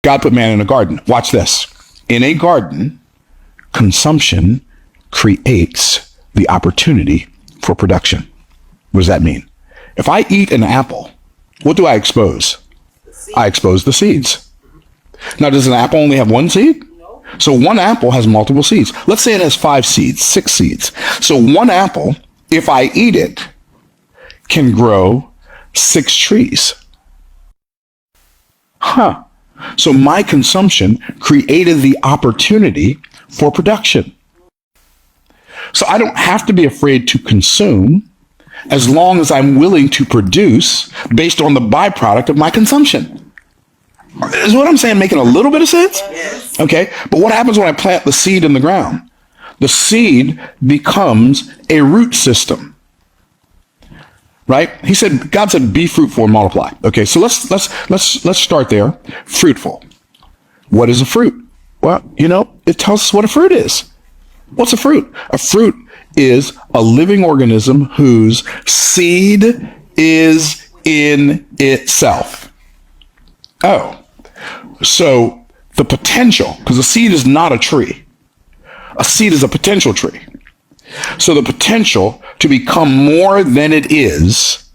God put man in a garden. Watch this. In a garden, consumption creates the opportunity for production. What does that mean? If I eat an apple, what do I expose? I expose the seeds. Now, does an apple only have one seed? No. So one apple has multiple seeds. Let's say it has 5 seeds, 6 seeds. So one apple, if I eat it, can grow 6 trees. So my consumption created the opportunity for production. So I don't have to be afraid to consume as long as I'm willing to produce based on the byproduct of my consumption. Is what I'm saying making a little bit of sense? Yes. Okay, but what happens when I plant the seed in the ground? The seed becomes a root system. Right? God said, be fruitful and multiply. Okay, so let's start there. Fruitful. What is a fruit? Well, it tells us what a fruit is. What's a fruit? A fruit is a living organism whose seed is in itself. Oh, so the potential, because a seed is not a tree. A seed is a potential tree. So the potential to become more than it is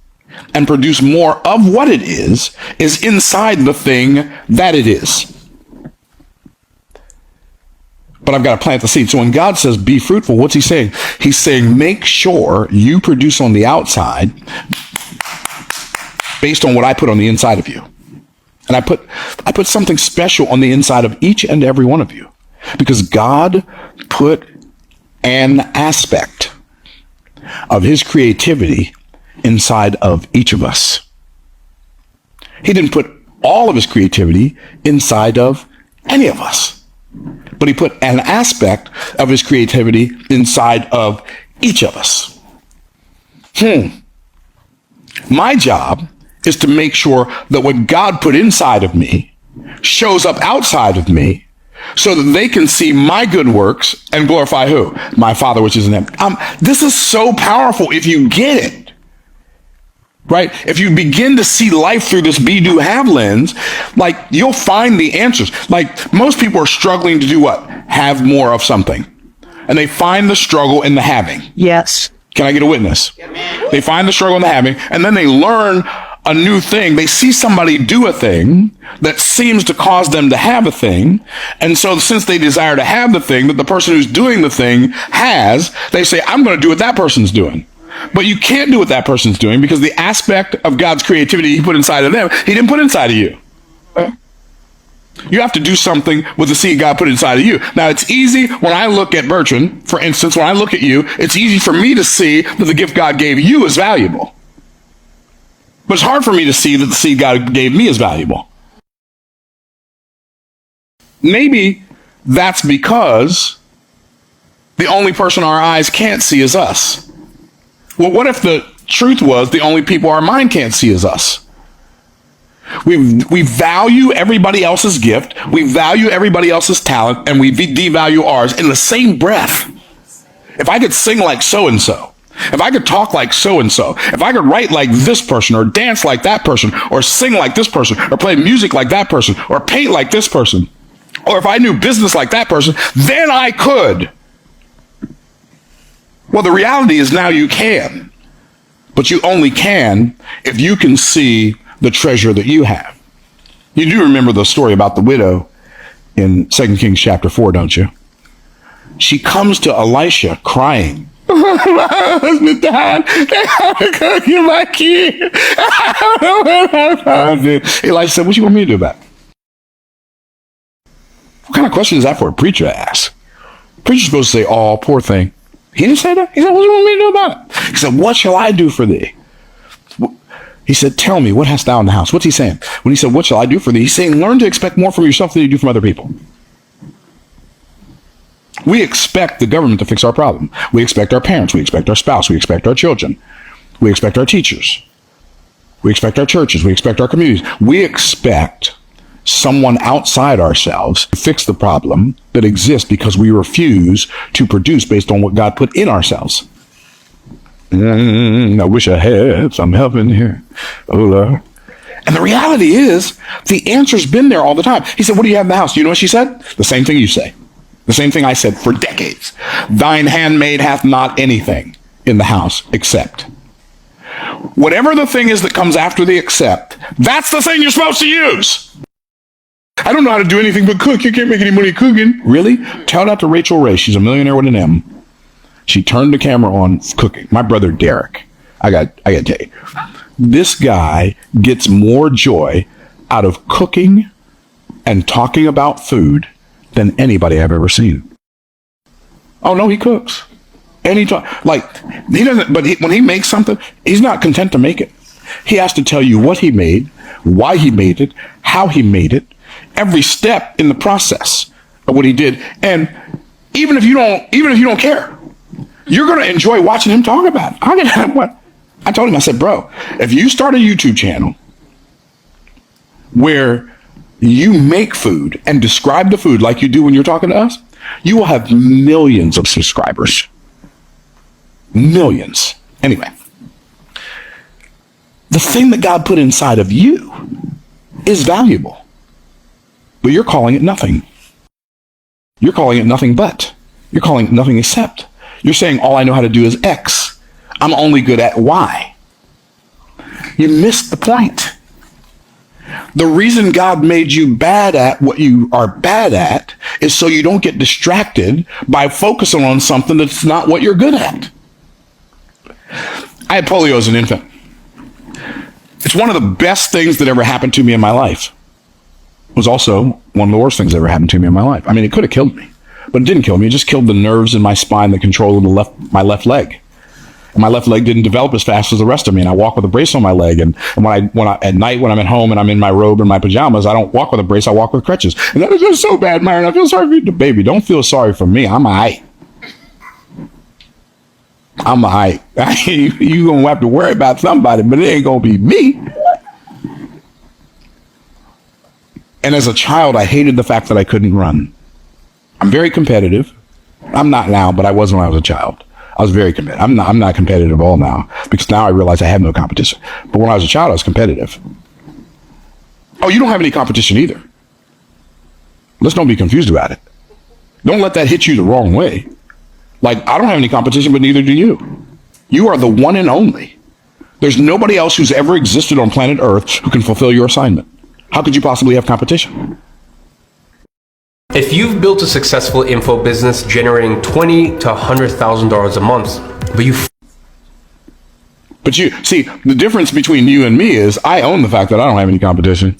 and produce more of what it is inside the thing that it is. But I've got to plant the seed. So when God says be fruitful, what's he saying? He's saying make sure you produce on the outside based on what I put on the inside of you. And I put something special on the inside of each and every one of you, because God put an aspect of his creativity inside of each of us. He didn't put all of his creativity inside of any of us, but he put an aspect of his creativity inside of each of us. My job is to make sure that what God put inside of me shows up outside of me, so that they can see my good works and glorify who? My Father which is in heaven. This is so powerful if you get it. Right? If you begin to see life through this be, do, have lens, like, you'll find the answers. Like, most people are struggling to do what? Have more of something. And they find the struggle in the having. Yes. Can I get a witness? They find the struggle in the having, and then they learn a new thing. They see somebody do a thing that seems to cause them to have a thing. And so since they desire to have the thing that the person who's doing the thing has, they say, I'm going to do what that person's doing. But you can't do what that person's doing, because the aspect of God's creativity he put inside of them, he didn't put inside of you. You have to do something with the seed God put inside of you. Now, it's easy when I look at Bertrand, for instance, when I look at you, it's easy for me to see that the gift God gave you is valuable. But it's hard for me to see that the seed God gave me is valuable. Maybe that's because the only person our eyes can't see is us. Well, what if the truth was the only people our mind can't see is us? We value everybody else's gift, we value everybody else's talent, and we devalue ours in the same breath. If I could sing like so-and-so, if I could talk like so-and-so, if I could write like this person, or dance like that person, or sing like this person, or play music like that person, or paint like this person, or if I knew business like that person, then I could. Well, the reality is now you can, but you only can if you can see the treasure that you have. You do remember the story about the widow in 2 Kings chapter 4, don't you? She comes to Elisha crying. My husband died. They have to cook you my kid. I don't know what I found it. Elisha said, what you want me to do about it? What kind of question is that for a preacher to ask? Preacher's supposed to say, oh, poor thing. He didn't say that. He said, what do you want me to do about it? He said, what shall I do for thee? He said, tell me, what hast thou in the house? What's he saying? When he said, what shall I do for thee? He's saying, learn to expect more from yourself than you do from other people. We expect the government to fix our problem. We expect our parents. We expect our spouse. We expect our children. We expect our teachers. We expect our churches. We expect our communities. We expect someone outside ourselves to fix the problem that exists because we refuse to produce based on what God put in ourselves. I wish I had some help in here. Oh, Lord. And the reality is, the answer's been there all the time. He said, what do you have in the house? You know what she said? The same thing you say. The same thing I said for decades. Thine handmaid hath not anything in the house except. Whatever the thing is that comes after the except, that's the thing you're supposed to use. I don't know how to do anything but cook. You can't make any money cooking. Really? Shout out to Rachel Ray. She's a millionaire with an M. She turned the camera on cooking. My brother Derek. I got to tell you, this guy gets more joy out of cooking and talking about food than anybody I've ever seen. Oh no, he cooks. And he doesn't. But when he makes something, he's not content to make it. He has to tell you what he made, why he made it, how he made it, every step in the process of what he did. And even if you don't care, you're going to enjoy watching him talk about it. I told him, I said, bro, if you start a YouTube channel where you make food and describe the food like you do when you're talking to us, you will have millions of subscribers. Millions. Anyway, the thing that God put inside of you is valuable, but you're calling it nothing. You're calling it nothing but. You're calling it nothing except. You're saying all I know how to do is X. I'm only good at Y. You missed the point. The reason God made you bad at what you are bad at is so you don't get distracted by focusing on something that's not what you're good at. I had polio as an infant. It's one of the best things that ever happened to me in my life. It was also one of the worst things that ever happened to me in my life. I mean, it could have killed me, but it didn't kill me. It just killed the nerves in my spine that control my left leg. And my left leg didn't develop as fast as the rest of me. And I walk with a brace on my leg. And when I at night, when I'm at home and I'm in my robe and my pajamas, I don't walk with a brace. I walk with crutches. And that is just so bad, Myron. I feel sorry for you. Baby, don't feel sorry for me. I'm all right. I'm all right. You going to have to worry about somebody, but it ain't going to be me. And as a child, I hated the fact that I couldn't run. I'm very competitive. I'm not now, but I was when I was a child. I was very competitive. I'm not competitive at all now, because now I realize I have no competition. But when I was a child, I was competitive. Oh, you don't have any competition either. Let's don't be confused about it. Don't let that hit you the wrong way. Like, I don't have any competition, but neither do you. You are the one and only. There's nobody else who's ever existed on planet Earth who can fulfill your assignment. How could you possibly have competition? If you've built a successful info business generating $20,000 to $100,000 a month, but you see, the difference between you and me is I own the fact that I don't have any competition.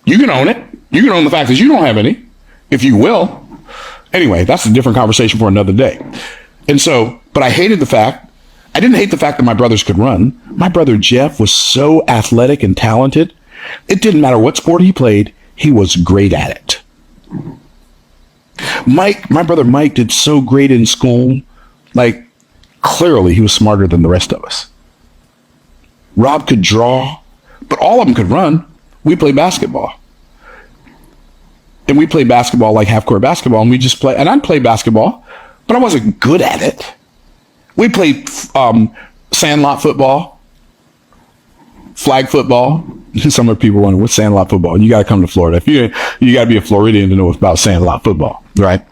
You can own it. You can own the fact that you don't have any, if you will. Anyway, that's a different conversation for another day. And so, but I didn't hate the fact that my brothers could run. My brother Jeff was so athletic and talented. It didn't matter what sport he played. He was great at it. My brother Mike did so great in school. Like, clearly he was smarter than the rest of us. Rob could draw, but all of them could run. We played basketball. And we played basketball like half-court basketball, and we just play. And I'd play basketball, but I wasn't good at it. We played sandlot football, flag football. Some of the people wonder, what's sandlot football? You got to come to Florida. If you got to be a Floridian to know about sandlot football, right?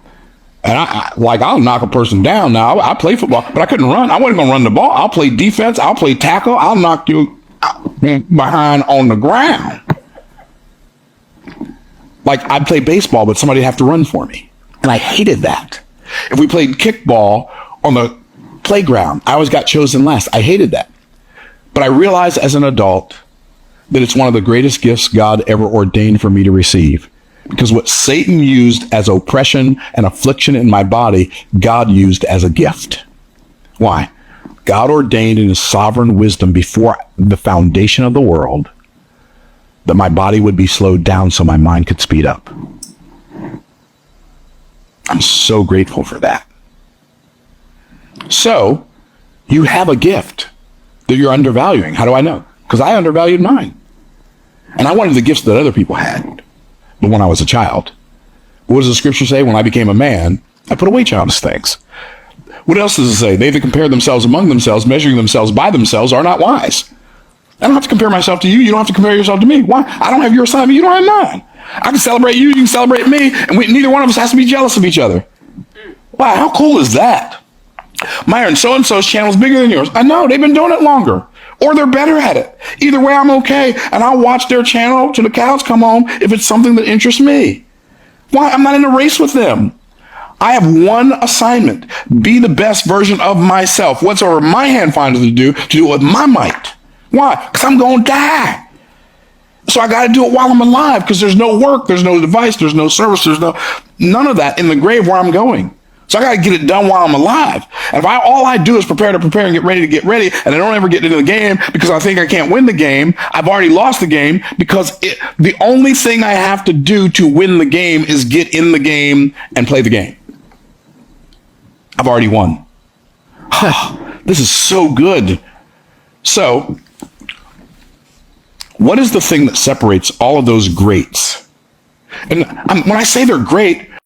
And I'll knock a person down now. I play football, but I couldn't run. I wasn't going to run the ball. I'll play defense. I'll play tackle. I'll knock you behind on the ground. Like, I'd play baseball, but somebody'd have to run for me. And I hated that. If we played kickball on the playground, I always got chosen last. I hated that. But I realized as an adult that it's one of the greatest gifts God ever ordained for me to receive. Because what Satan used as oppression and affliction in my body, God used as a gift. Why? God ordained in his sovereign wisdom before the foundation of the world that my body would be slowed down so my mind could speed up. I'm so grateful for that. So, you have a gift that you're undervaluing. How do I know? Because I undervalued mine. And I wanted the gifts that other people had. But when I was a child, what does the scripture say? When I became a man, I put away childish things. What else does it say? They that compare themselves among themselves, measuring themselves by themselves, are not wise. I don't have to compare myself to you. You don't have to compare yourself to me. Why? I don't have your assignment. You don't have mine. I can celebrate you. You can celebrate me. And neither one of us has to be jealous of each other. Wow, how cool is that? Myron, so-and-so's channel is bigger than yours. I know, they've been doing it longer. Or they're better at it. Either way, I'm okay. And I'll watch their channel till the cows come home if it's something that interests me. Why? I'm not in a race with them. I have one assignment. Be the best version of myself. Whatsoever my hand finds to do it with my might. Why? Because I'm going to die. So I got to do it while I'm alive, because there's no work, there's no device, there's no service, there's none of that in the grave where I'm going. So I got to get it done while I'm alive. And if all I do is prepare and get ready, and I don't ever get into the game because I think I can't win the game, I've already lost the game, because the only thing I have to do to win the game is get in the game and play the game. I've already won. This is so good. So, what is the thing that separates all of those greats? And when I say they're great,